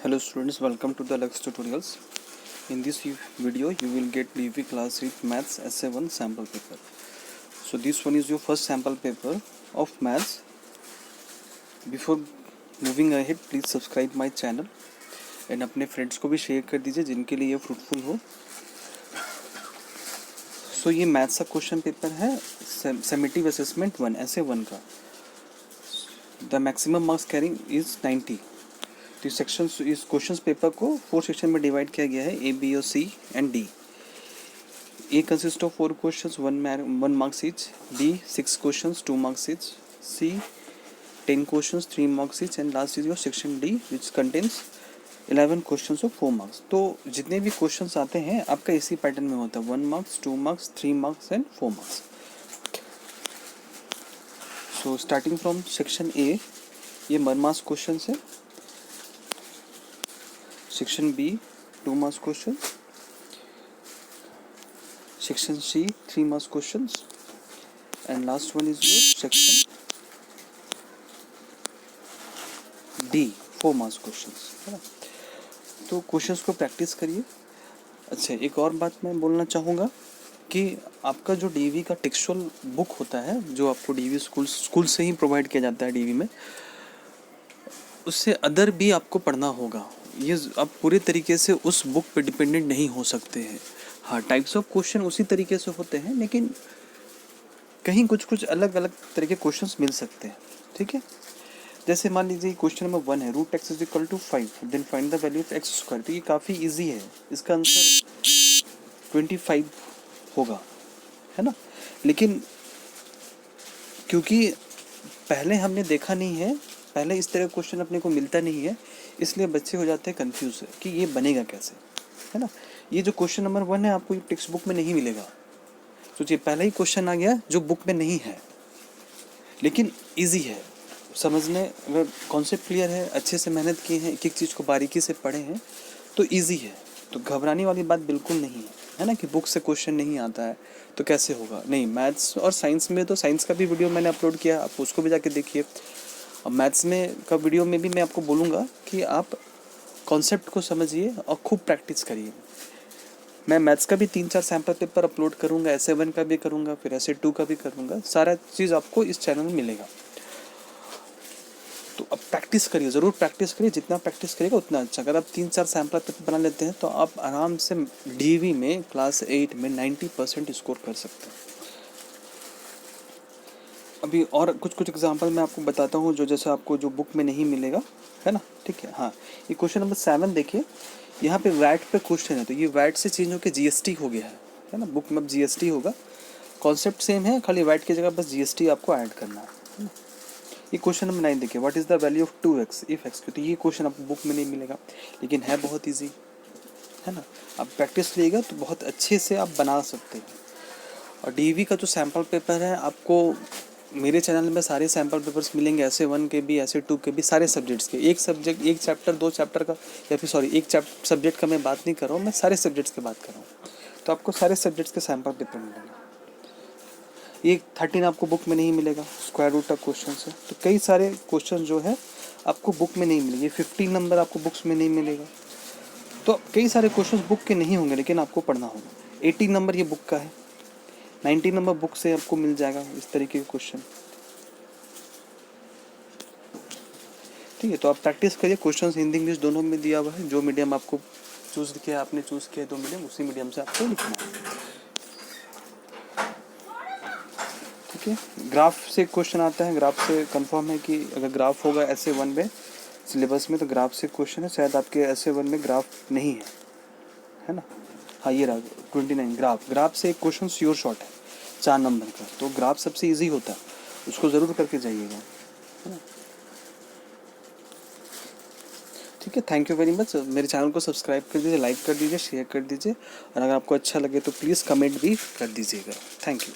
Hello students, welcome to the Lux Tutorials. In this video you will get DV class 8 maths essay 1 sample paper. So this one is your first sample paper of maths. Before moving ahead, please subscribe my channel and अपने friends को भी share कर दीजिए जिनके लिए ये fruitful हो. So ये maths का question paper है summative assessment 1 essay 1 का. The maximum marks carrying is 90. तो सेक्शन इस क्वेश्चंस पेपर को 4 सेक्शन में डिवाइड किया गया है, ए बी और C and D. A consist of 4 questions 1 marks each, B 6 questions 2 marks each, C 10 questions 3 marks each and last is your section D which contains 11 questions of 4 marks. तो जितने भी questions आते हैं आपका इसी pattern में होता है, 1 marks 2 marks 3 marks and 4 marks. So starting from section A, ये 1 मार्क्स क्वेश्चन है. Section B 2 marks question, Section C 3 marks questions and last one is your Section D 4 marks questions, है ना. तो क्वेश्चंस को practice करिए. अच्छा, एक और बात मैं बोलना चाहूँगा कि आपका जो डीवी का टेक्सचुअल बुक होता है, जो आपको डीवी स्कूल से ही प्रोवाइड किया जाता है डीवी में, उससे अदर भी आपको पढ़ना होगा. ये आप पूरे तरीके से उस बुक पे डिपेंडेंट नहीं हो सकते हैं. हाँ, टाइप्स ऑफ क्वेश्चन उसी तरीके से होते हैं, लेकिन कहीं कुछ अलग अलग तरह के क्वेश्चंस मिल सकते हैं. ठीक है, जैसे मान लीजिए क्वेश्चन नंबर 1 है, root x is equal to 5, then find the value of x square. तो ये काफ़ी इजी है, इसका आंसर 25 होगा, है ना. लेकिन क्योंकि पहले हमने देखा नहीं है, पहले इस तरह क्वेश्चन अपने को मिलता नहीं है, इसलिए बच्चे हो जाते हैं कंफ्यूज कि ये बनेगा कैसे, है ना. ये जो क्वेश्चन नंबर 1 है आपको टेक्स्ट बुक में नहीं मिलेगा. सोचिए, पहला ही क्वेश्चन आ गया जो बुक में नहीं है, लेकिन इजी है समझने. अगर कॉन्सेप्ट क्लियर है, अच्छे से मेहनत की है, एक एक चीज़ को बारीकी से पढ़े हैं, तो ईजी है. तो घबराने वाली बात बिल्कुल नहीं है ना, कि बुक से क्वेश्चन नहीं आता है तो कैसे होगा. नहीं, मैथ्स और साइंस में तो साइंस का भी वीडियो मैंने अपलोड किया, आप उसको भी जाके देखिए. और मैथ्स में का वीडियो में भी मैं आपको बोलूँगा कि आप कॉन्सेप्ट को समझिए और खूब प्रैक्टिस करिए. मैं मैथ्स का भी 3-4 सैम्पल पेपर अपलोड करूँगा, ऐसे 1 का भी करूँगा, फिर ऐसे 2 का भी करूँगा. सारा चीज़ आपको इस चैनल में मिलेगा. तो अब प्रैक्टिस करिए, ज़रूर प्रैक्टिस करिए. जितना प्रैक्टिस करिएगा उतना अच्छा. अगर आप 3-4 सैम्पल पेपर बना लेते हैं तो आप आराम से डीवी में क्लास 8 में 90% स्कोर कर सकते हैं. अभी और कुछ एग्जांपल मैं आपको बताता हूँ जो जैसे आपको जो बुक में नहीं मिलेगा, है ना. ठीक है. हाँ, ये क्वेश्चन नंबर 7 देखिए, यहाँ पे वैट पे क्वेश्चन है, तो ये वैट से चेंज होकर जीएसटी हो गया है ना. बुक में अब जीएसटी होगा, कॉन्सेप्ट सेम है, खाली वैट की जगह बस जीएसटी आपको ऐड करना है. ये क्वेश्चन नंबर 9 देखिए, what is the value of 2x if x. तो ये क्वेश्चन आपको बुक में नहीं मिलेगा, लेकिन है बहुत ईजी, है ना. आप प्रैक्टिस लीजिएगा तो बहुत अच्छे से आप बना सकते हैं. और डीवी का जो सैम्पल पेपर है, आपको मेरे चैनल में सारे सैम्पल पेपर्स मिलेंगे, ऐसे 1 के भी, ऐसे 2 के भी, सारे सब्जेक्ट्स के. एक सब्जेक्ट, एक चैप्टर, 2 चैप्टर का, या फिर सॉरी, एक सब्जेक्ट का मैं बात नहीं कर रहा हूँ, मैं सारे सब्जेक्ट्स की बात कर रहा हूँ. तो आपको सारे सब्जेक्ट्स के सैम्पल पेपर मिलेंगे. ये 13 आपको बुक में नहीं मिलेगा, स्क्वायर रूट का क्वेश्चन है. तो कई सारे क्वेश्चन जो है आपको बुक में नहीं मिलेंगे. 15 नंबर आपको बुक्स में नहीं मिलेगा. तो कई सारे क्वेश्चन बुक के नहीं होंगे, लेकिन आपको पढ़ना होगा. 18 नंबर ये बुक का है, 90 नंबर बुक से आपको मिल जाएगा इस तरीके के क्वेश्चन. ठीक है, तो आप प्रैक्टिस करिए. क्वेश्चन हिंदी इंग्लिश दोनों में दिया हुआ है. जो मीडियम आपको चूज़ किया, आपने चूज़ किया तो मीडियम, उसी मीडियम से आपको लिखना है. ठीक है. ग्राफ से क्वेश्चन आता है, ग्राफ से कंफर्म है कि अगर ग्राफ होगा ऐसे 1 में सिलेबस में, तो ग्राफ से क्वेश्चन है. शायद आपके ऐसे 1 में ग्राफ नहीं है ना. हाँ, ये रहा 29 ग्राफ से एक क्वेश्चन श्योर शॉट है 4 नंबर का. तो ग्राफ सबसे ईजी होता है, उसको ज़रूर करके जाइएगा, है ना. ठीक है, थैंक यू वेरी मच. मेरे चैनल को सब्सक्राइब कर दीजिए, लाइक कर दीजिए, शेयर कर दीजिए, और अगर आपको अच्छा लगे तो प्लीज़ कमेंट भी कर दीजिएगा. Thank you.